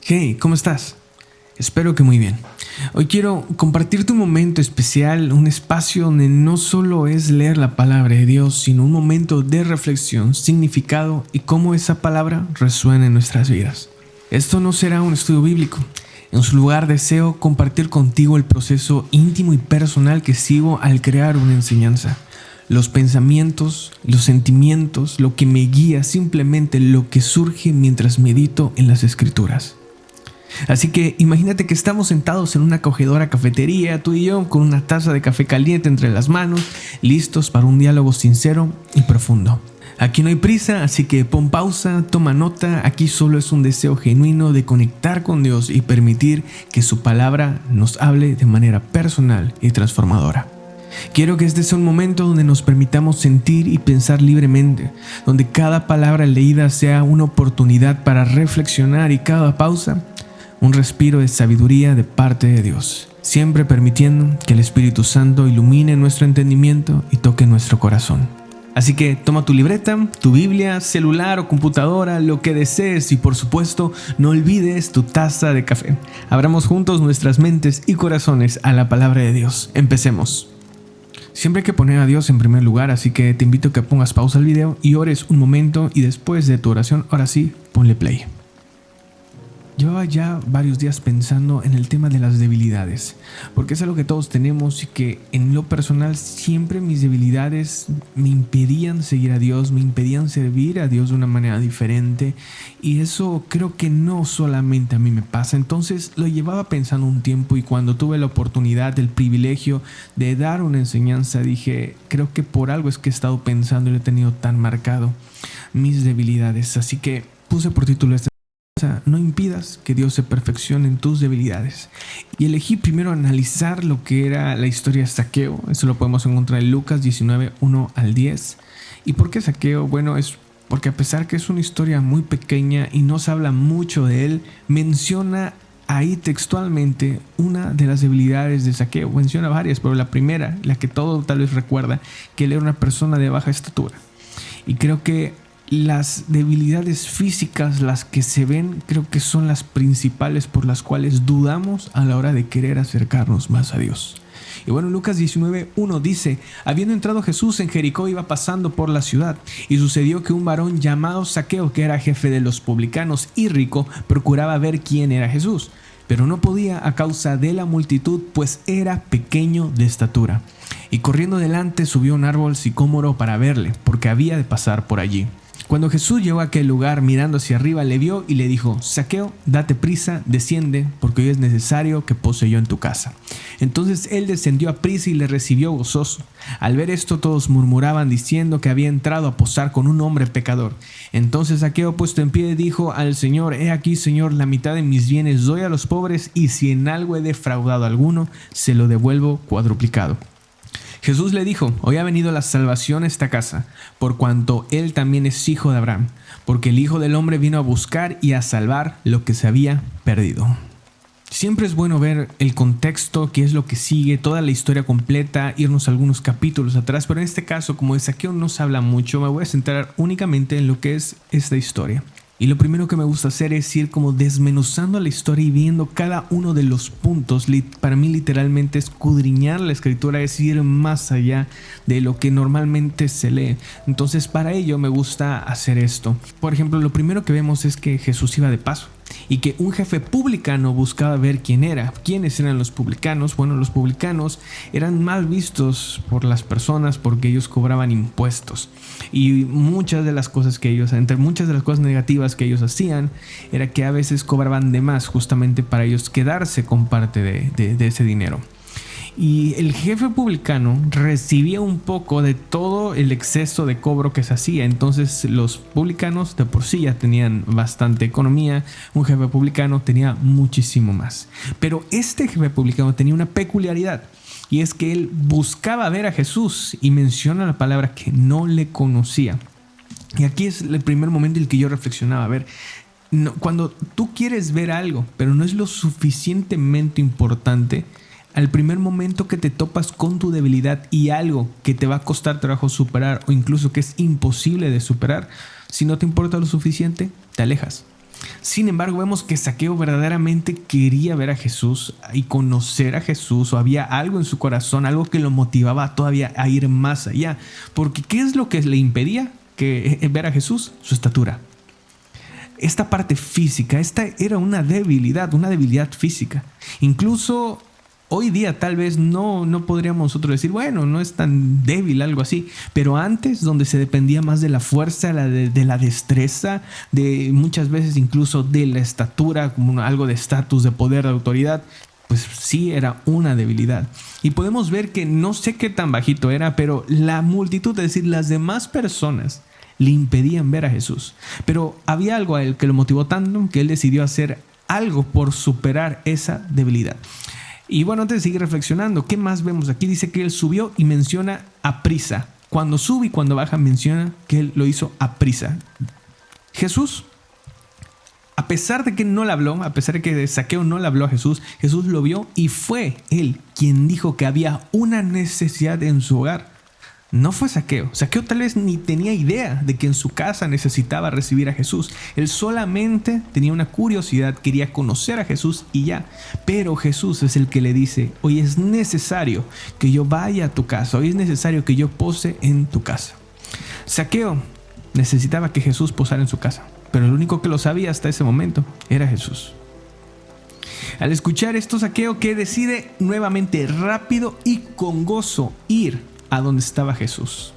Hey, ¿cómo estás? Espero que muy bien. Hoy quiero compartirte un momento especial, un espacio donde no solo es leer la palabra de Dios, sino un momento de reflexión, significado y cómo esa palabra resuena en nuestras vidas. Esto no será un estudio bíblico. En su lugar deseo compartir contigo el proceso íntimo y personal que sigo al crear una enseñanza. Los pensamientos, los sentimientos, lo que me guía, simplemente lo que surge mientras medito en las Escrituras. Así que imagínate que estamos sentados en una acogedora cafetería, tú y yo, con una taza de café caliente entre las manos, listos para un diálogo sincero y profundo. Aquí no hay prisa, así que pon pausa, toma nota. Aquí solo es un deseo genuino de conectar con Dios y permitir que su palabra nos hable de manera personal y transformadora. Quiero que este sea un momento donde nos permitamos sentir y pensar libremente, donde cada palabra leída sea una oportunidad para reflexionar y cada pausa un respiro de sabiduría de parte de Dios, siempre permitiendo que el Espíritu Santo ilumine nuestro entendimiento y toque nuestro corazón. Así que toma tu libreta, tu Biblia, celular o computadora, lo que desees y por supuesto no olvides tu taza de café. Abramos juntos nuestras mentes y corazones a la palabra de Dios. Empecemos. Siempre hay que poner a Dios en primer lugar, así que te invito a que pongas pausa al video y ores un momento y después de tu oración, ahora sí, ponle play. Llevaba ya varios días pensando en el tema de las debilidades, porque es algo que todos tenemos y que en lo personal siempre mis debilidades me impedían seguir a Dios, me impedían servir a Dios de una manera diferente, y eso creo que no solamente a mí me pasa. Entonces lo llevaba pensando un tiempo y cuando tuve la oportunidad, el privilegio de dar una enseñanza, dije, creo que por algo es que he estado pensando y lo he tenido tan marcado, mis debilidades. Así que puse por título no impidas que Dios se perfeccione en tus debilidades. Y elegí primero analizar lo que era la historia de Zaqueo. Eso lo podemos encontrar en Lucas 19, 1 al 10. ¿Y por qué Zaqueo? Bueno, es porque a pesar que es una historia muy pequeña y no se habla mucho de él, menciona ahí textualmente una de las debilidades de Zaqueo. Menciona varias, pero la primera, la que todo tal vez recuerda, que él era una persona de baja estatura. Y creo que las debilidades físicas, las que se ven, creo que son las principales por las cuales dudamos a la hora de querer acercarnos más a Dios. Y bueno, Lucas 19:1 dice: habiendo entrado Jesús en Jericó, iba pasando por la ciudad, y sucedió que un varón llamado Zaqueo, que era jefe de los publicanos y rico, procuraba ver quién era Jesús, pero no podía a causa de la multitud, pues era pequeño de estatura. Y corriendo delante subió a un árbol sicómoro para verle, porque había de pasar por allí. Cuando Jesús llegó a aquel lugar, mirando hacia arriba, le vio y le dijo: Zaqueo, date prisa, desciende, porque hoy es necesario que pose yo en tu casa. Entonces él descendió a prisa y le recibió gozoso. Al ver esto, todos murmuraban diciendo que había entrado a posar con un hombre pecador. Entonces Zaqueo, puesto en pie, dijo al Señor: He aquí, Señor, la mitad de mis bienes doy a los pobres, y si en algo he defraudado a alguno, se lo devuelvo cuadruplicado. Jesús le dijo: hoy ha venido la salvación a esta casa, por cuanto él también es hijo de Abraham, porque el Hijo del Hombre vino a buscar y a salvar lo que se había perdido. Siempre es bueno ver el contexto, qué es lo que sigue, toda la historia completa, irnos algunos capítulos atrás, pero en este caso, como de Zaqueo no se habla mucho, me voy a centrar únicamente en lo que es esta historia. Y lo primero que me gusta hacer es ir como desmenuzando la historia y viendo cada uno de los puntos. Para mí literalmente escudriñar la escritura es ir más allá de lo que normalmente se lee. Entonces para ello me gusta hacer esto. Por ejemplo, lo primero que vemos es que Jesús iba de paso y que un jefe publicano buscaba ver quién era. ¿Quiénes eran los publicanos? Bueno, los publicanos eran mal vistos por las personas porque ellos cobraban impuestos. Y muchas de las cosas entre muchas de las cosas negativas que ellos hacían, era que a veces cobraban de más justamente para ellos quedarse con parte de ese dinero. Y el jefe publicano recibía un poco de todo el exceso de cobro que se hacía. Entonces los publicanos de por sí ya tenían bastante economía. Un jefe publicano tenía muchísimo más. Pero este jefe publicano tenía una peculiaridad, y es que él buscaba ver a Jesús y menciona la palabra que no le conocía. Y aquí es el primer momento en el que yo reflexionaba. A ver, cuando tú quieres ver algo, pero no es lo suficientemente importante, al primer momento que te topas con tu debilidad y algo que te va a costar trabajo superar, o incluso que es imposible de superar, si no te importa lo suficiente, te alejas. Sin embargo, vemos que Zaqueo verdaderamente quería ver a Jesús y conocer a Jesús, o había algo en su corazón, algo que lo motivaba todavía a ir más allá. Porque ¿qué es lo que le impedía ver a Jesús? Su estatura. Esta parte física, esta era una debilidad física. Incluso hoy día tal vez no podríamos nosotros decir, bueno, no es tan débil, algo así. Pero antes, donde se dependía más de la fuerza, de la destreza, de muchas veces incluso de la estatura, como algo de estatus, de poder, de autoridad, pues sí era una debilidad. Y podemos ver que no sé qué tan bajito era, pero la multitud, es decir, las demás personas, le impedían ver a Jesús. Pero había algo a él que lo motivó tanto que él decidió hacer algo por superar esa debilidad. Y bueno, antes de seguir reflexionando, ¿qué más vemos aquí? Dice que él subió y menciona a prisa. Cuando sube y cuando baja menciona que él lo hizo a prisa. Jesús, a pesar de que no le habló, a pesar de que Zaqueo no le habló a Jesús, Jesús lo vio y fue él quien dijo que había una necesidad en su hogar. No fue Zaqueo. Zaqueo tal vez ni tenía idea de que en su casa necesitaba recibir a Jesús. Él solamente tenía una curiosidad, quería conocer a Jesús y ya. Pero Jesús es el que le dice, hoy es necesario que yo vaya a tu casa, hoy es necesario que yo pose en tu casa. Zaqueo necesitaba que Jesús posara en su casa, pero el único que lo sabía hasta ese momento era Jesús. Al escuchar esto, Zaqueo que decide nuevamente rápido y con gozo ir a donde estaba Jesús.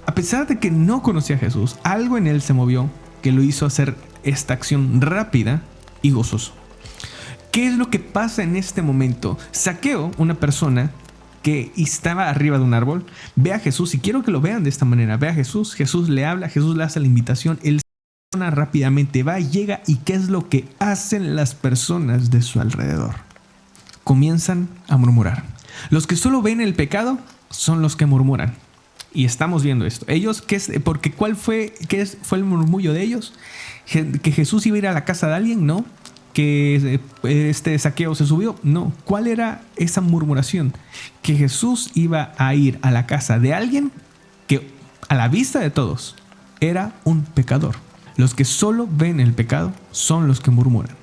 A pesar de que no conocía a Jesús, algo en él se movió que lo hizo hacer esta acción rápida y gozoso. ¿Qué es lo que pasa en este momento? Zaqueo, una persona que estaba arriba de un árbol, ve a Jesús, y quiero que lo vean de esta manera. Ve a Jesús, Jesús le habla, Jesús le hace la invitación, él rápidamente va, llega, y ¿qué es lo que hacen las personas de su alrededor? Comienzan a murmurar. Los que solo ven el pecado son los que murmuran. Y estamos viendo esto. Ellos, porque ¿qué fue el murmullo de ellos? ¿Que Jesús iba a ir a la casa de alguien? No. ¿Que Zaqueo se subió? No. ¿Cuál era esa murmuración? Que Jesús iba a ir a la casa de alguien que a la vista de todos era un pecador. Los que solo ven el pecado son los que murmuran.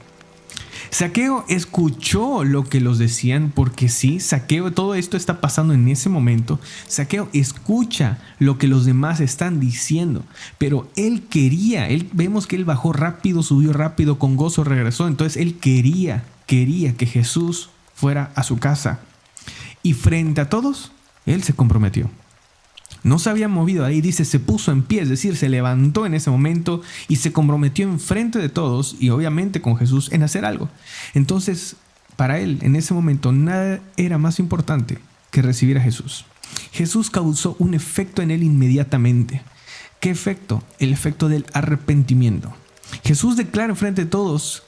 Zaqueo escuchó lo que los decían, porque sí, Zaqueo, todo esto está pasando en ese momento. Zaqueo escucha lo que los demás están diciendo, pero vemos que él bajó rápido, subió rápido, con gozo regresó. Entonces él quería que Jesús fuera a su casa. Y frente a todos, él se comprometió. No se había movido ahí, dice, se puso en pie, es decir, se levantó en ese momento y se comprometió en frente de todos y obviamente con Jesús en hacer algo. Entonces, para él, en ese momento, nada era más importante que recibir a Jesús. Jesús causó un efecto en él inmediatamente. ¿Qué efecto? El efecto del arrepentimiento. Jesús declara en frente de todos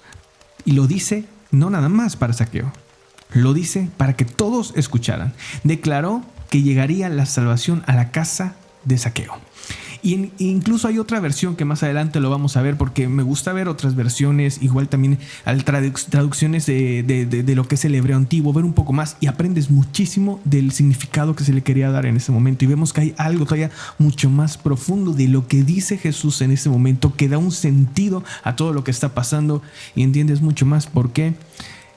y lo dice no nada más para Zaqueo, lo dice para que todos escucharan. Declaró que llegaría la salvación a la casa de Zaqueo. Y incluso hay otra versión que más adelante lo vamos a ver, porque me gusta ver otras versiones, igual también traducciones de lo que es el hebreo antiguo, ver un poco más y aprendes muchísimo del significado que se le quería dar en ese momento. Y vemos que hay algo todavía mucho más profundo de lo que dice Jesús en ese momento, que da un sentido a todo lo que está pasando y entiendes mucho más por qué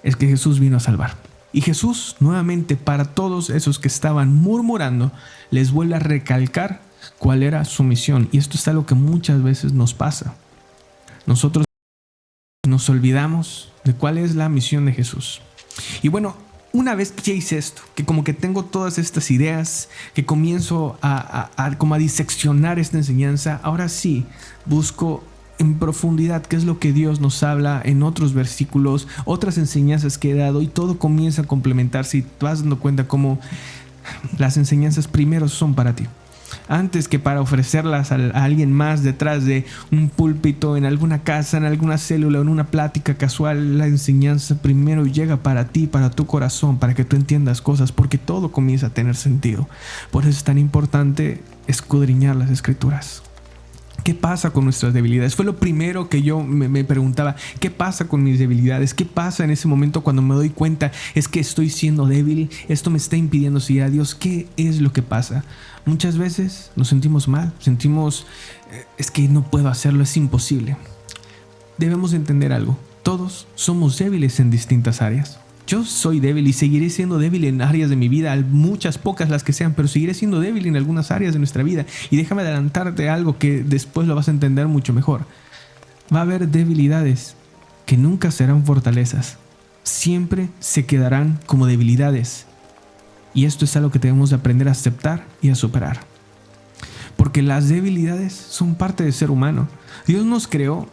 es que Jesús vino a salvar. Y Jesús, nuevamente, para todos esos que estaban murmurando, les vuelve a recalcar cuál era su misión. Y esto es algo que muchas veces nos pasa. Nosotros nos olvidamos de cuál es la misión de Jesús. Y bueno, una vez que ya hice esto, que como que tengo todas estas ideas, que comienzo como a diseccionar esta enseñanza, ahora sí busco en profundidad qué es lo que Dios nos habla en otros versículos, otras enseñanzas que he dado, y todo comienza a complementarse y te vas dando cuenta cómo las enseñanzas primero son para ti, antes que para ofrecerlas a alguien más detrás de un púlpito, en alguna casa, en alguna célula, en una plática casual. La enseñanza primero llega para ti, para tu corazón, para que tú entiendas cosas, porque todo comienza a tener sentido. Por eso es tan importante escudriñar las Escrituras. ¿Qué pasa con nuestras debilidades? Fue lo primero que yo me preguntaba. ¿Qué pasa con mis debilidades? ¿Qué pasa en ese momento cuando me doy cuenta es que estoy siendo débil? Esto me está impidiendo seguir a Dios. ¿Qué es lo que pasa? Muchas veces nos sentimos mal. Sentimos, es que no puedo hacerlo, es imposible. debemos entender algo. Todos somos débiles en distintas áreas. Yo soy débil y seguiré siendo débil en áreas de mi vida, muchas, pocas las que sean, pero seguiré siendo débil en algunas áreas de nuestra vida. Y déjame adelantarte algo que después lo vas a entender mucho mejor. Va a haber debilidades que nunca serán fortalezas. Siempre se quedarán como debilidades. Y esto es algo que debemos de aprender a aceptar y a superar. Porque las debilidades son parte del ser humano. Dios nos creó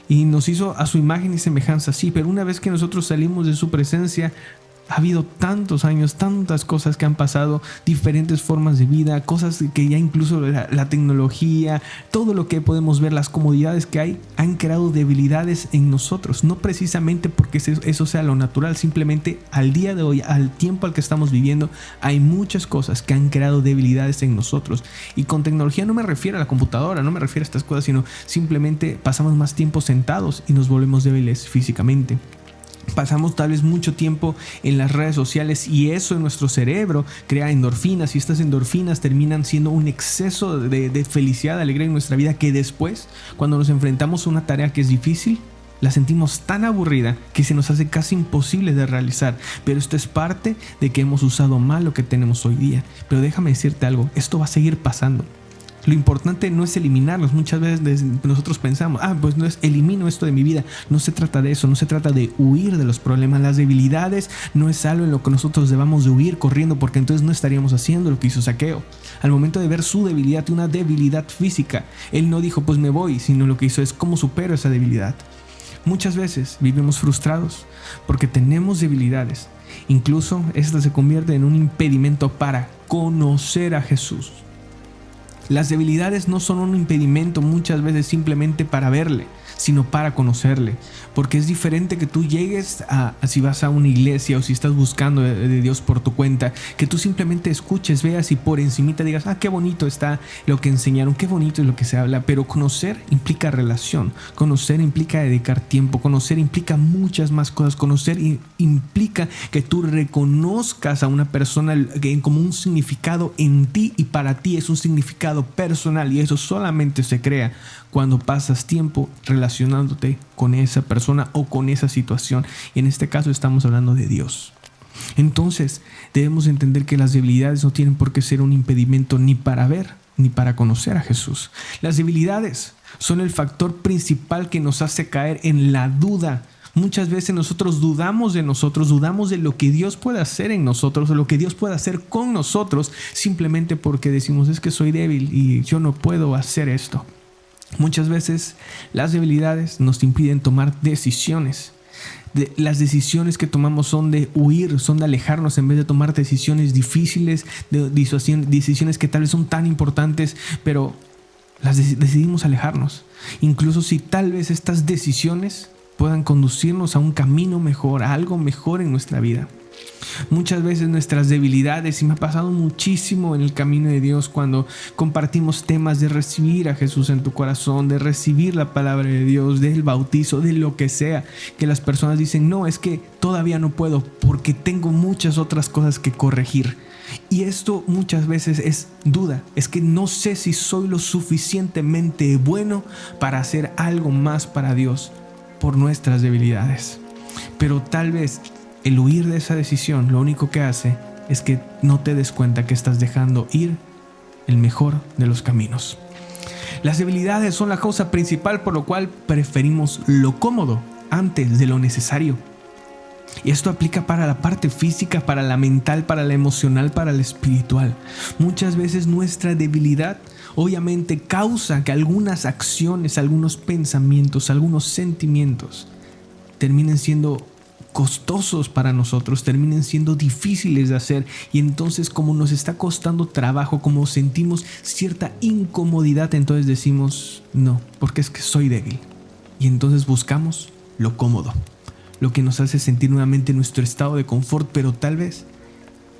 y nos hizo a su imagen y semejanza, sí, pero una vez que nosotros salimos de su presencia, ha habido tantos años, tantas cosas que han pasado, diferentes formas de vida, cosas que ya incluso la tecnología, todo lo que podemos ver, las comodidades que hay, han creado debilidades en nosotros. No precisamente porque eso sea lo natural, simplemente al día de hoy, al tiempo al que estamos viviendo, hay muchas cosas que han creado debilidades en nosotros. Y con tecnología no me refiero a la computadora, no me refiero a estas cosas, sino simplemente pasamos más tiempo sentados y nos volvemos débiles físicamente. Pasamos tal vez mucho tiempo en las redes sociales y eso en nuestro cerebro crea endorfinas, y estas endorfinas terminan siendo un exceso de felicidad, de alegría en nuestra vida, que después, cuando nos enfrentamos a una tarea que es difícil, la sentimos tan aburrida que se nos hace casi imposible de realizar. Pero esto es parte de que hemos usado mal lo que tenemos hoy día. Pero déjame decirte algo, esto va a seguir pasando. Lo importante no es eliminarlos. Muchas veces nosotros pensamos, pues no es elimino esto de mi vida. No se trata de eso, no se trata de huir de los problemas. Las debilidades no es algo en lo que nosotros debamos de huir corriendo, porque entonces no estaríamos haciendo lo que hizo Zaqueo. Al momento de ver su debilidad, una debilidad física, él no dijo pues me voy, sino lo que hizo es cómo supero esa debilidad. Muchas veces vivimos frustrados porque tenemos debilidades. Incluso esta se convierte en un impedimento para conocer a Jesús. Las debilidades no son un impedimento muchas veces simplemente para verle, sino para conocerle. Porque es diferente que tú llegues si vas a una iglesia o si estás buscando de Dios por tu cuenta, que tú simplemente escuches, veas y por encimita digas, qué bonito está lo que enseñaron, qué bonito es lo que se habla. Pero conocer implica relación, conocer implica dedicar tiempo, conocer implica muchas más cosas. Conocer implica que tú reconozcas a una persona como un significado en ti, y para ti es un significado personal, y eso solamente se crea cuando pasas tiempo relacionándote con esa persona o con esa situación, y en este caso estamos hablando de Dios. Entonces debemos entender que las debilidades no tienen por qué ser un impedimento ni para ver ni para conocer a Jesús. Las debilidades son el factor principal que nos hace caer en la duda. Muchas veces nosotros dudamos de lo que Dios puede hacer en nosotros, o lo que Dios puede hacer con nosotros, simplemente porque decimos es que soy débil y yo no puedo hacer esto. Muchas veces las debilidades nos impiden tomar decisiones. Las decisiones que tomamos son de huir, son de alejarnos, en vez de tomar decisiones difíciles, decisiones que tal vez son tan importantes, pero decidimos alejarnos. Incluso si tal vez estas decisiones puedan conducirnos a un camino mejor, a algo mejor en nuestra vida. Muchas veces nuestras debilidades, y me ha pasado muchísimo en el camino de Dios cuando compartimos temas de recibir a Jesús en tu corazón, de recibir la palabra de Dios, del bautizo, de lo que sea, que las personas dicen, no, es que todavía no puedo porque tengo muchas otras cosas que corregir. Y esto muchas veces es duda, es que no sé si soy lo suficientemente bueno para hacer algo más para Dios por nuestras debilidades. Pero tal vez el huir de esa decisión lo único que hace es que no te des cuenta que estás dejando ir el mejor de los caminos. Las debilidades son la causa principal por lo cual preferimos lo cómodo antes de lo necesario. Y esto aplica para la parte física, para la mental, para la emocional, para la espiritual. Muchas veces nuestra debilidad obviamente causa que algunas acciones, algunos pensamientos, algunos sentimientos terminen siendo costosos para nosotros, terminen siendo difíciles de hacer, y entonces como nos está costando trabajo, como sentimos cierta incomodidad, entonces decimos no, porque es que soy débil, y entonces buscamos lo cómodo, lo que nos hace sentir nuevamente nuestro estado de confort. Pero tal vez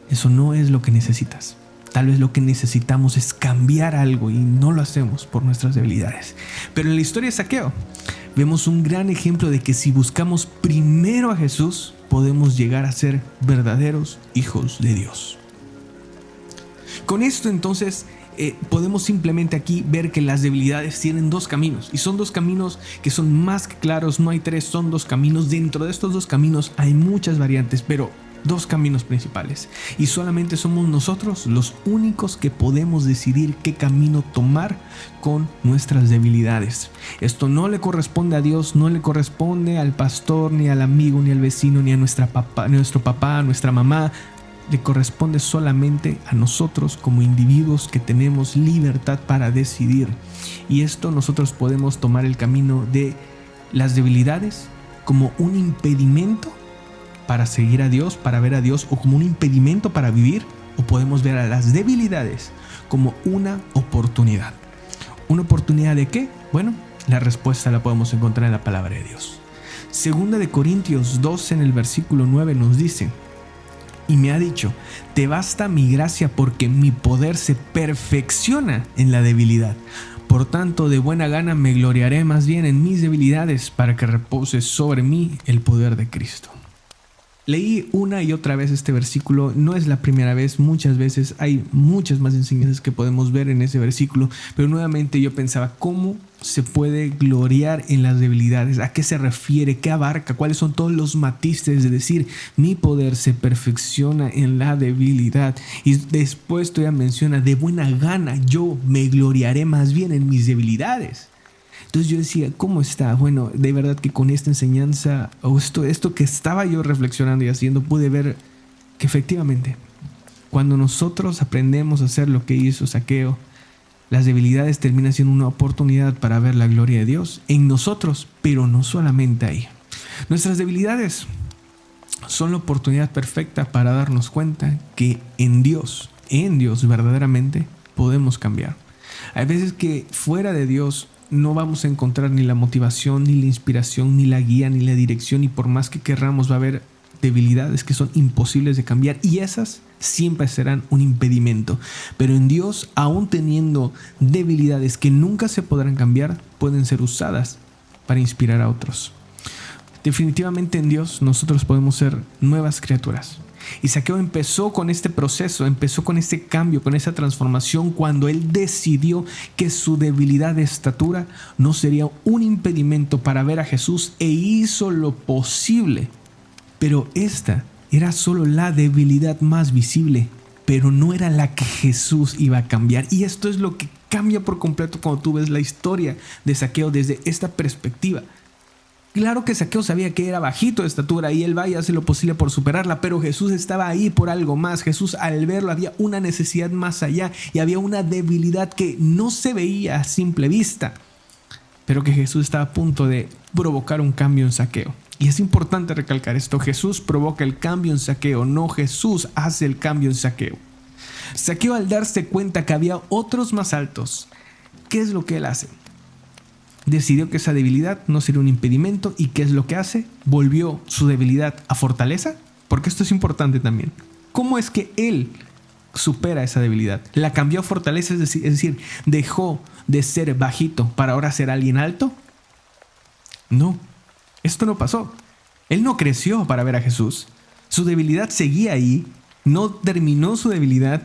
eso no es lo que necesitas. Tal vez lo que necesitamos es cambiar algo, y no lo hacemos por nuestras debilidades. Pero en la historia de Zaqueo vemos un gran ejemplo de que si buscamos primero a Jesús, podemos llegar a ser verdaderos hijos de Dios. Con esto entonces podemos simplemente aquí ver que las debilidades tienen dos caminos, y son dos caminos que son más que claros. No hay tres, son dos caminos. Dentro de estos dos caminos hay muchas variantes, pero dos caminos principales, y solamente somos nosotros los únicos que podemos decidir qué camino tomar con nuestras debilidades. Esto no le corresponde a Dios, no le corresponde al pastor, ni al amigo, ni al vecino, ni a nuestro papá, a nuestra mamá. Le corresponde solamente a nosotros como individuos que tenemos libertad para decidir. Y esto nosotros podemos tomar el camino de las debilidades como un impedimento para seguir a Dios, para ver a Dios, o como un impedimento para vivir, o podemos ver a las debilidades como una oportunidad. ¿Una oportunidad de qué? Bueno, la respuesta la podemos encontrar en la palabra de Dios. Segunda de Corintios 2 en el versículo 9 nos dice: y me ha dicho, te basta mi gracia porque mi poder se perfecciona en la debilidad. Por tanto, de buena gana me gloriaré más bien en mis debilidades para que repose sobre mí el poder de Cristo. Leí una y otra vez este versículo, no es la primera vez, muchas veces hay muchas más enseñanzas que podemos ver en ese versículo, pero nuevamente yo pensaba, ¿cómo se puede gloriar en las debilidades? ¿A qué se refiere? ¿Qué abarca? ¿Cuáles son todos los matices de decir mi poder se perfecciona en la debilidad? Y después todavía menciona, de buena gana yo me gloriaré más bien en mis debilidades. Entonces yo decía, ¿cómo está? Bueno, de verdad que con esta enseñanza, o esto que estaba yo reflexionando y haciendo, pude ver que efectivamente, cuando nosotros aprendemos a hacer lo que hizo Zaqueo, las debilidades terminan siendo una oportunidad para ver la gloria de Dios en nosotros, pero no solamente ahí. Nuestras debilidades son la oportunidad perfecta para darnos cuenta que en Dios verdaderamente podemos cambiar. Hay veces que fuera de Dios no vamos a encontrar ni la motivación, ni la inspiración, ni la guía, ni la dirección, y por más que querramos va a haber debilidades que son imposibles de cambiar, y esas siempre serán un impedimento. Pero en Dios, aún teniendo debilidades que nunca se podrán cambiar, pueden ser usadas para inspirar a otros. Definitivamente en Dios nosotros podemos ser nuevas criaturas. Y Zaqueo empezó con este proceso, empezó con este cambio, con esa transformación, cuando él decidió que su debilidad de estatura no sería un impedimento para ver a Jesús, e hizo lo posible. Pero esta era solo la debilidad más visible, pero no era la que Jesús iba a cambiar. Y esto es lo que cambia por completo cuando tú ves la historia de Zaqueo desde esta perspectiva. Claro que Zaqueo sabía que era bajito de estatura y él va y hace lo posible por superarla, pero Jesús estaba ahí por algo más. Jesús, al verlo, había una necesidad más allá y había una debilidad que no se veía a simple vista, pero que Jesús estaba a punto de provocar un cambio en Zaqueo. Y es importante recalcar esto: Jesús provoca el cambio en Zaqueo, no Jesús hace el cambio en Zaqueo. Zaqueo, al darse cuenta que había otros más altos, ¿qué es lo que él hace? Decidió que esa debilidad no sería un impedimento. ¿Y qué es lo que hace? Volvió su debilidad a fortaleza, porque esto es importante también. ¿Cómo es que él supera esa debilidad? La cambió a fortaleza, es decir, dejó de ser bajito para ahora ser alguien alto. No, esto no pasó. Él no creció para ver a Jesús. Su debilidad seguía ahí. No terminó su debilidad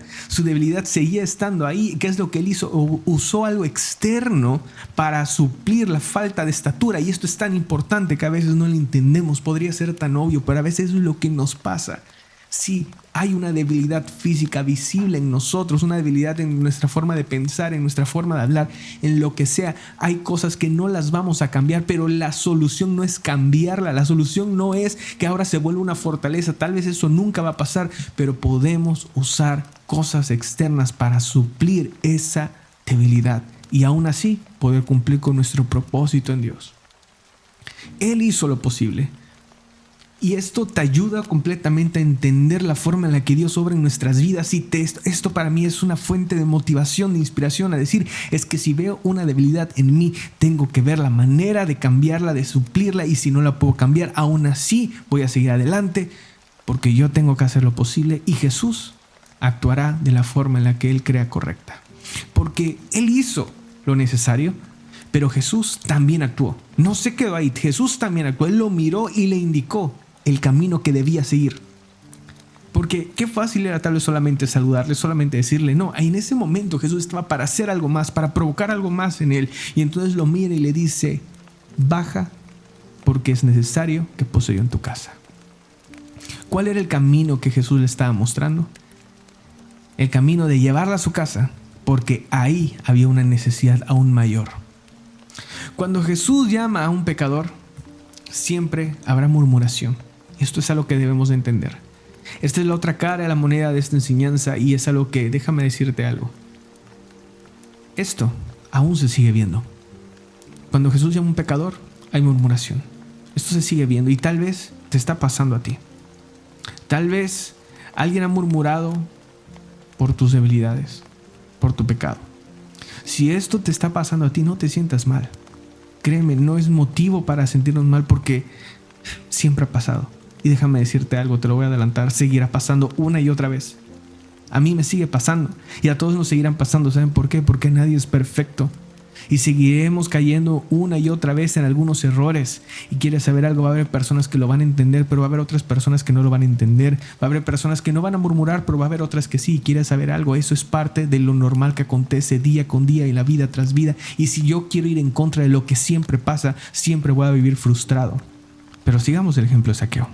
seguía estando ahí. ¿Qué es lo que él hizo? Usó algo externo para suplir la falta de estatura. Y esto es tan importante que a veces no lo entendemos. Podría ser tan obvio, pero a veces es lo que nos pasa. Sí, hay una debilidad física visible en nosotros, una debilidad en nuestra forma de pensar, en nuestra forma de hablar, en lo que sea. Hay cosas que no las vamos a cambiar, pero la solución no es cambiarla. La solución no es que ahora se vuelva una fortaleza. Tal vez eso nunca va a pasar, pero podemos usar cosas externas para suplir esa debilidad y aún así poder cumplir con nuestro propósito en Dios. Él hizo lo posible. Y esto te ayuda completamente a entender la forma en la que Dios obra en nuestras vidas. Y esto para mí es una fuente de motivación, de inspiración, a decir, es que si veo una debilidad en mí, tengo que ver la manera de cambiarla, de suplirla, y si no la puedo cambiar, aún así voy a seguir adelante, porque yo tengo que hacer lo posible y Jesús actuará de la forma en la que Él crea correcta. Porque Él hizo lo necesario, pero Jesús también actuó. No se quedó ahí, Jesús también actuó. Él lo miró y le indicó el camino que debía seguir. Porque qué fácil era tal vez solamente saludarle, solamente decirle no. En ese momento Jesús estaba para hacer algo más, para provocar algo más en él. Y entonces lo mira y le dice, baja porque es necesario que poso yo en tu casa. ¿Cuál era el camino que Jesús le estaba mostrando? El camino de llevarla a su casa, porque ahí había una necesidad aún mayor. Cuando Jesús llama a un pecador, siempre habrá murmuración. Esto es algo que debemos de entender. Esta es la otra cara de la moneda de esta enseñanza y es algo que, déjame decirte algo. Esto aún se sigue viendo. Cuando Jesús llama a un pecador, hay murmuración. Esto se sigue viendo y tal vez te está pasando a ti. Tal vez alguien ha murmurado por tus debilidades, por tu pecado. Si esto te está pasando a ti, no te sientas mal. Créeme, no es motivo para sentirnos mal porque siempre ha pasado. Y déjame decirte algo, te lo voy a adelantar, seguirá pasando una y otra vez. A mí me sigue pasando y a todos nos seguirán pasando. ¿Saben por qué? Porque nadie es perfecto. Y seguiremos cayendo una y otra vez en algunos errores. Y quieres saber algo, va a haber personas que lo van a entender, pero va a haber otras personas que no lo van a entender. Va a haber personas que no van a murmurar, pero va a haber otras que sí. Y quieres saber algo, eso es parte de lo normal que acontece día con día y la vida tras vida. Y si yo quiero ir en contra de lo que siempre pasa, siempre voy a vivir frustrado. Pero sigamos el ejemplo de Zaqueo.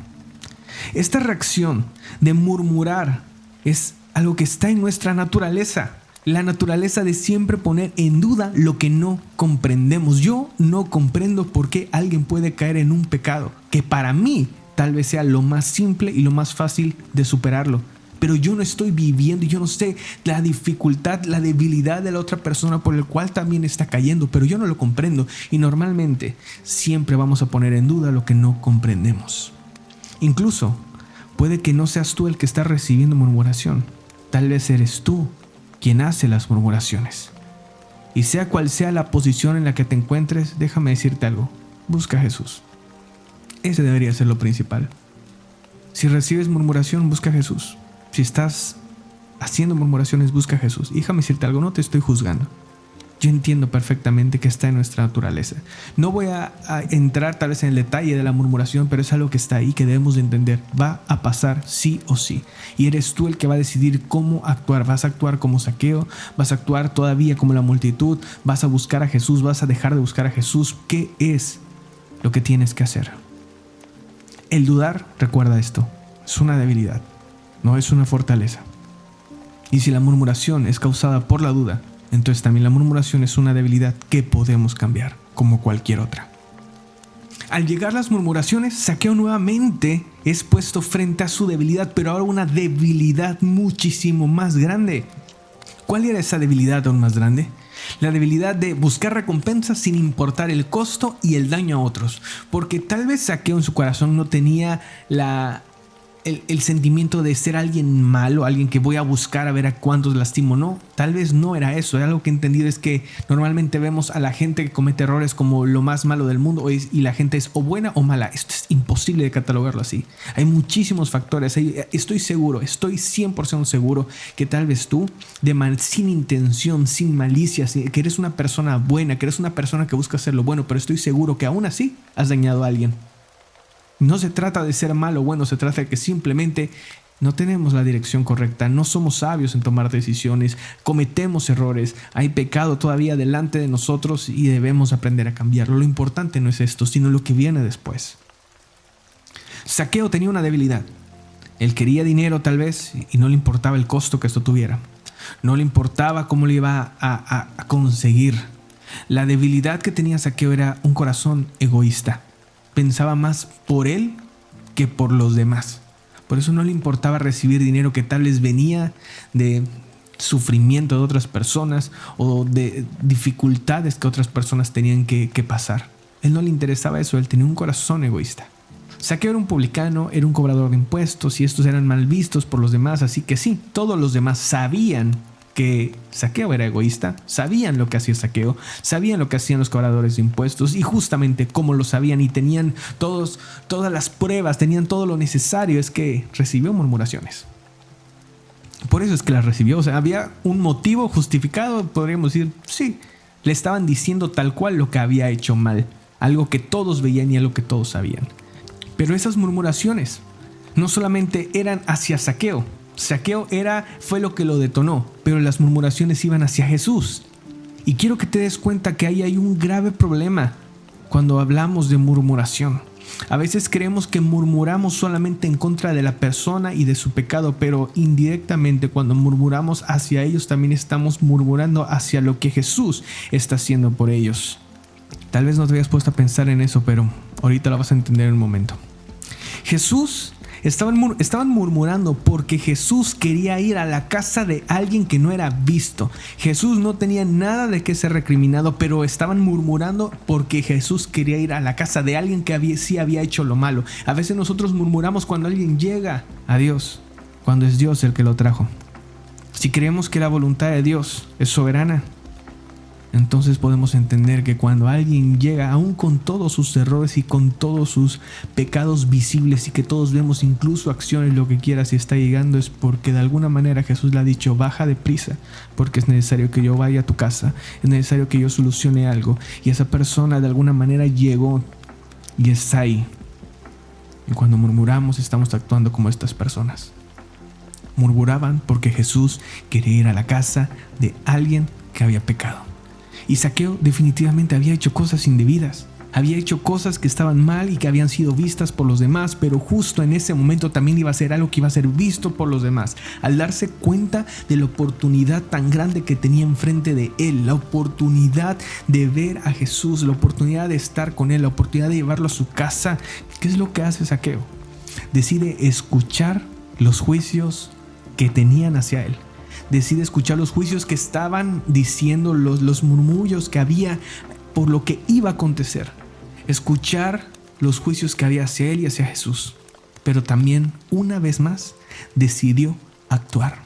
Esta reacción de murmurar es algo que está en nuestra naturaleza. La naturaleza de siempre poner en duda lo que no comprendemos. Yo no comprendo por qué alguien puede caer en un pecado que para mí tal vez sea lo más simple y lo más fácil de superarlo. Pero yo no estoy viviendo y yo no sé la dificultad, la debilidad de la otra persona por el cual también está cayendo, pero yo no lo comprendo. Y normalmente siempre vamos a poner en duda lo que no comprendemos. Incluso puede que no seas tú el que está recibiendo murmuración. Tal vez eres tú quien hace las murmuraciones. Y sea cual sea la posición en la que te encuentres, déjame decirte algo. Busca a Jesús. Ese debería ser lo principal. Si recibes murmuración, busca a Jesús. Si estás haciendo murmuraciones, busca a Jesús. Y déjame decirte algo, no te estoy juzgando. Yo entiendo perfectamente que está en nuestra naturaleza. No voy a entrar tal vez en el detalle de la murmuración, pero es algo que está ahí, que debemos de entender. Va a pasar sí o sí. Y eres tú el que va a decidir cómo actuar. ¿Vas a actuar como Zaqueo? ¿Vas a actuar todavía como la multitud? ¿Vas a buscar a Jesús? ¿Vas a dejar de buscar a Jesús? ¿Qué es lo que tienes que hacer? El dudar, recuerda esto, es una debilidad, no es una fortaleza. Y si la murmuración es causada por la duda, entonces también la murmuración es una debilidad que podemos cambiar, como cualquier otra. Al llegar las murmuraciones, Zaqueo nuevamente es puesto frente a su debilidad, pero ahora una debilidad muchísimo más grande. ¿Cuál era esa debilidad aún más grande? La debilidad de buscar recompensas sin importar el costo y el daño a otros. Porque tal vez Zaqueo en su corazón no tenía el sentimiento de ser alguien malo, alguien que voy a buscar a ver a cuántos lastimo. No, tal vez no era eso. Algo que he entendido es que normalmente vemos a la gente que comete errores como lo más malo del mundo y la gente es o buena o mala. Esto es imposible de catalogarlo así. Hay muchísimos factores. Estoy 100% seguro que tal vez tú, sin intención, sin malicia, que eres una persona buena, que eres una persona que busca hacer lo bueno, pero estoy seguro que aún así has dañado a alguien. No se trata de ser malo o bueno, se trata de que simplemente no tenemos la dirección correcta, no somos sabios en tomar decisiones, cometemos errores, hay pecado todavía delante de nosotros y debemos aprender a cambiarlo. Lo importante no es esto, sino lo que viene después. Zaqueo tenía una debilidad. Él quería dinero tal vez y no le importaba el costo que esto tuviera. No le importaba cómo le iba a conseguir. La debilidad que tenía Zaqueo era un corazón egoísta. Pensaba más por él que por los demás. Por eso no le importaba recibir dinero que tal vez venía de sufrimiento de otras personas o de dificultades que otras personas tenían que pasar. Él no le interesaba eso, él tenía un corazón egoísta. Zaqueo era un publicano, era un cobrador de impuestos y estos eran mal vistos por los demás, así que sí, todos los demás sabían que Zaqueo era egoísta, sabían lo que hacía Zaqueo, sabían lo que hacían los cobradores de impuestos y justamente como lo sabían y tenían todas las pruebas, tenían todo lo necesario, es que recibió murmuraciones. Por eso es que las recibió, o sea, había un motivo justificado, podríamos decir, sí, le estaban diciendo tal cual lo que había hecho mal, algo que todos veían y algo que todos sabían. Pero esas murmuraciones no solamente eran hacia Zaqueo. Zaqueo fue lo que lo detonó, pero las murmuraciones iban hacia Jesús. Y quiero que te des cuenta que ahí hay un grave problema cuando hablamos de murmuración. A veces creemos que murmuramos solamente en contra de la persona y de su pecado, pero indirectamente cuando murmuramos hacia ellos también estamos murmurando hacia lo que Jesús está haciendo por ellos. Tal vez no te habías puesto a pensar en eso, pero ahorita lo vas a entender en un momento. Estaban murmurando porque Jesús quería ir a la casa de alguien que no era visto. Jesús no tenía nada de qué ser recriminado, pero estaban murmurando porque Jesús quería ir a la casa de alguien que sí había hecho lo malo. A veces nosotros murmuramos cuando alguien llega a Dios, cuando es Dios el que lo trajo. Si creemos que la voluntad de Dios es soberana, entonces podemos entender que cuando alguien llega, aún con todos sus errores y con todos sus pecados visibles y que todos vemos incluso acciones, lo que quiera, si está llegando es porque de alguna manera Jesús le ha dicho: baja deprisa, porque es necesario que yo vaya a tu casa, es necesario que yo solucione algo. Y esa persona de alguna manera llegó y está ahí. Y cuando murmuramos estamos actuando como estas personas. Murmuraban porque Jesús quería ir a la casa de alguien que había pecado. Y Zaqueo definitivamente había hecho cosas indebidas, había hecho cosas que estaban mal y que habían sido vistas por los demás, pero justo en ese momento también iba a ser algo que iba a ser visto por los demás. Al darse cuenta de la oportunidad tan grande que tenía enfrente de él, la oportunidad de ver a Jesús, la oportunidad de estar con él, la oportunidad de llevarlo a su casa, ¿qué es lo que hace Zaqueo? Decide escuchar los juicios que tenían hacia él. Decide escuchar los juicios que estaban diciendo, los murmullos que había por lo que iba a acontecer. Escuchar los juicios que había hacia él y hacia Jesús. Pero también, una vez más, decidió actuar.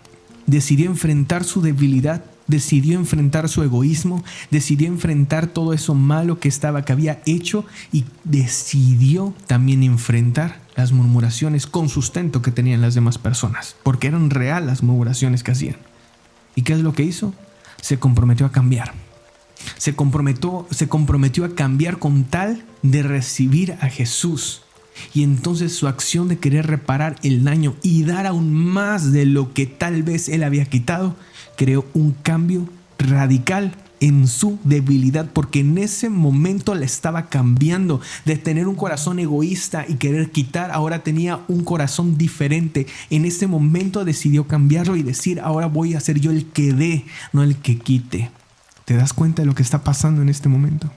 Decidió enfrentar su debilidad. Decidió enfrentar su egoísmo. Decidió enfrentar todo eso malo que había hecho. Y decidió también enfrentar las murmuraciones con sustento que tenían las demás personas. Porque eran reales las murmuraciones que hacían. ¿Y qué es lo que hizo? Se comprometió a cambiar. Se comprometió a cambiar con tal de recibir a Jesús. Y entonces su acción de querer reparar el daño y dar aún más de lo que tal vez él había quitado, creó un cambio radical en su debilidad, porque en ese momento le estaba cambiando. De tener un corazón egoísta y querer quitar, ahora tenía un corazón diferente. En ese momento decidió cambiarlo y decir: ahora voy a ser yo el que dé, no el que quite. ¿Te das cuenta de lo que está pasando en este momento?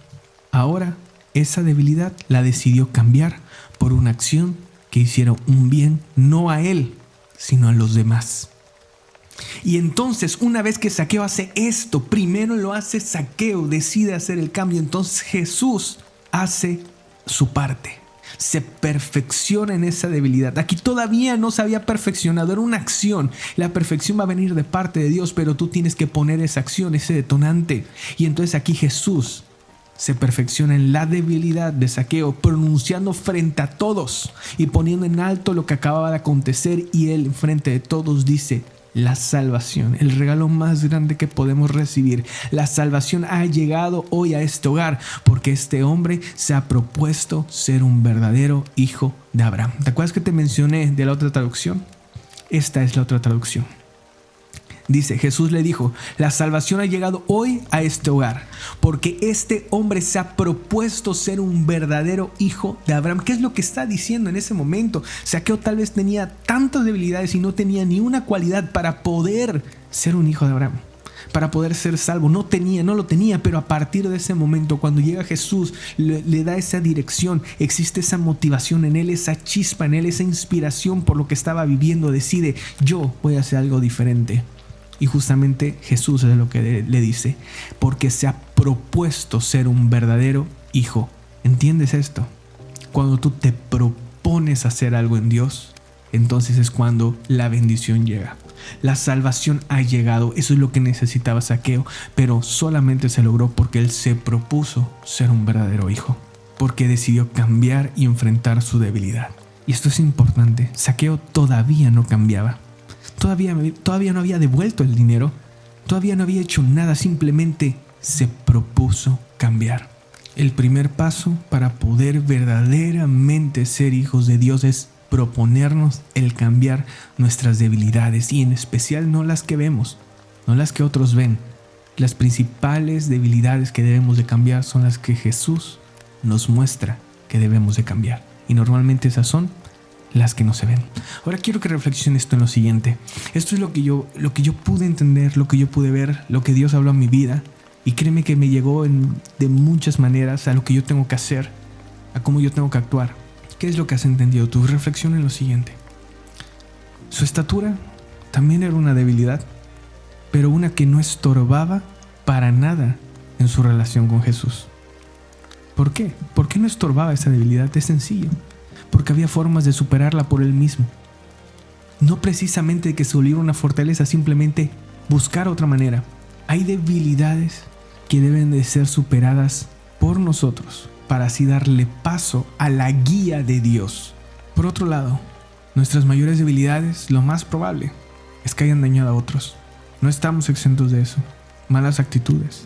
Ahora esa debilidad la decidió cambiar por una acción que hiciera un bien, no a él, sino a los demás. Y entonces, una vez que Zaqueo hace esto, primero lo hace Zaqueo, decide hacer el cambio. Entonces Jesús hace su parte, se perfecciona en esa debilidad. Aquí todavía no se había perfeccionado, era una acción. La perfección va a venir de parte de Dios, pero tú tienes que poner esa acción, ese detonante. Y entonces aquí Jesús se perfecciona en la debilidad de Zaqueo, pronunciando frente a todos y poniendo en alto lo que acababa de acontecer. Y él, frente de todos, dice: la salvación, el regalo más grande que podemos recibir. La salvación ha llegado hoy a este hogar porque este hombre se ha propuesto ser un verdadero hijo de Abraham. ¿Te acuerdas que te mencioné de la otra traducción? Esta es la otra traducción. Dice: Jesús le dijo: la salvación ha llegado hoy a este hogar porque este hombre se ha propuesto ser un verdadero hijo de Abraham. ¿Qué es lo que está diciendo en ese momento? Zaqueo tal vez tenía tantas debilidades y no tenía ni una cualidad para poder ser un hijo de Abraham, para poder ser salvo. No lo tenía, pero a partir de ese momento, cuando llega Jesús, le da esa dirección, existe esa motivación en él, esa chispa en él, esa inspiración por lo que estaba viviendo. Decide: yo voy a hacer algo diferente. Y justamente Jesús es lo que le dice: porque se ha propuesto ser un verdadero hijo. ¿Entiendes esto? Cuando tú te propones hacer algo en Dios, entonces es cuando la bendición llega. La salvación ha llegado. Eso es lo que necesitaba Zaqueo, pero solamente se logró porque él se propuso ser un verdadero hijo, porque decidió cambiar y enfrentar su debilidad. Y esto es importante: Zaqueo todavía no cambiaba. Todavía no había devuelto el dinero, todavía no había hecho nada, simplemente se propuso cambiar. El primer paso para poder verdaderamente ser hijos de Dios es proponernos el cambiar nuestras debilidades, y en especial no las que vemos, no las que otros ven. Las principales debilidades que debemos de cambiar son las que Jesús nos muestra que debemos de cambiar, y normalmente esas son las que no se ven. Ahora quiero que reflexiones esto en lo siguiente. Esto es lo que yo pude entender, lo que yo pude ver, lo que Dios habló a mi vida, y créeme que me llegó de muchas maneras a lo que yo tengo que hacer, a cómo yo tengo que actuar. ¿Qué es lo que has entendido tú? Reflexiona en lo siguiente. Su estatura también era una debilidad, pero una que no estorbaba para nada en su relación con Jesús. ¿Por qué? ¿Por qué no estorbaba esa debilidad? Es sencillo. Porque había formas de superarla por él mismo. No precisamente que se volviera una fortaleza, simplemente buscar otra manera. Hay debilidades que deben de ser superadas por nosotros para así darle paso a la guía de Dios. Por otro lado, nuestras mayores debilidades, lo más probable es que hayan dañado a otros. No estamos exentos de eso. Malas actitudes,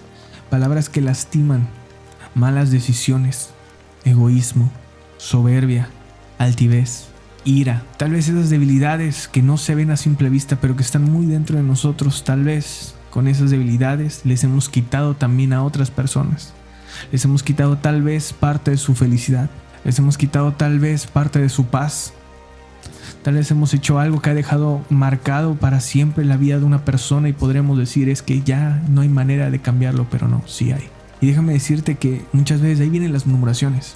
palabras que lastiman, malas decisiones, egoísmo, soberbia, altivez, ira. Tal vez esas debilidades que no se ven a simple vista, pero que están muy dentro de nosotros, tal vez con esas debilidades les hemos quitado también a otras personas. Les hemos quitado tal vez parte de su felicidad. Les hemos quitado tal vez parte de su paz. Tal vez hemos hecho algo que ha dejado marcado para siempre la vida de una persona, y podremos decir es que ya no hay manera de cambiarlo, pero no, sí hay. Y déjame decirte que muchas veces ahí vienen las murmuraciones.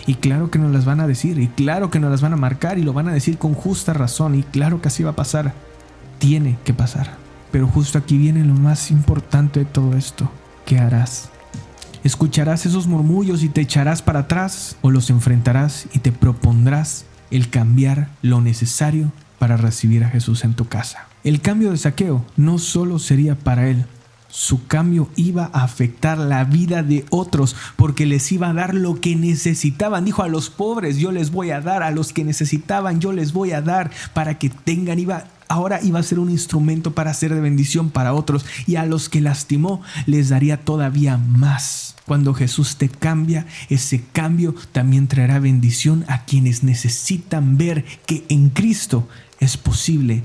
Y claro que nos las van a decir, y claro que nos las van a marcar, y lo van a decir con justa razón, y claro que así va a pasar. Tiene que pasar. Pero justo aquí viene lo más importante de todo esto. ¿Qué harás? ¿Escucharás esos murmullos y te echarás para atrás, o los enfrentarás y te propondrás el cambiar lo necesario para recibir a Jesús en tu casa? El cambio de Zaqueo no solo sería para él. Su cambio iba a afectar la vida de otros, porque les iba a dar lo que necesitaban. Dijo: a los pobres yo les voy a dar, a los que necesitaban yo les voy a dar, para que tengan. Ahora iba a ser un instrumento para ser de bendición para otros, y a los que lastimó les daría todavía más. Cuando Jesús te cambia, ese cambio también traerá bendición a quienes necesitan ver que en Cristo es posible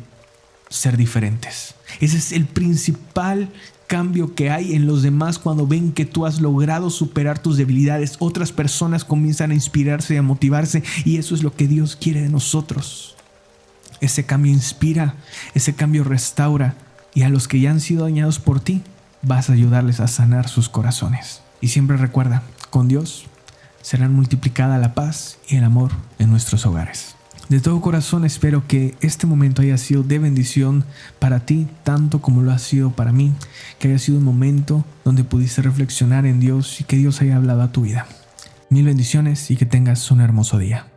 ser diferentes. Ese es el principal cambio que hay en los demás. Cuando ven que tú has logrado superar tus debilidades, otras personas comienzan a inspirarse y a motivarse, y eso es lo que Dios quiere de nosotros. Ese cambio inspira, ese cambio restaura, y a los que ya han sido dañados por ti, vas a ayudarles a sanar sus corazones. Y siempre recuerda, con Dios serán multiplicada la paz y el amor en nuestros hogares. De todo corazón espero que este momento haya sido de bendición para ti, tanto como lo ha sido para mí, que haya sido un momento donde pudiste reflexionar en Dios y que Dios haya hablado a tu vida. Mil bendiciones y que tengas un hermoso día.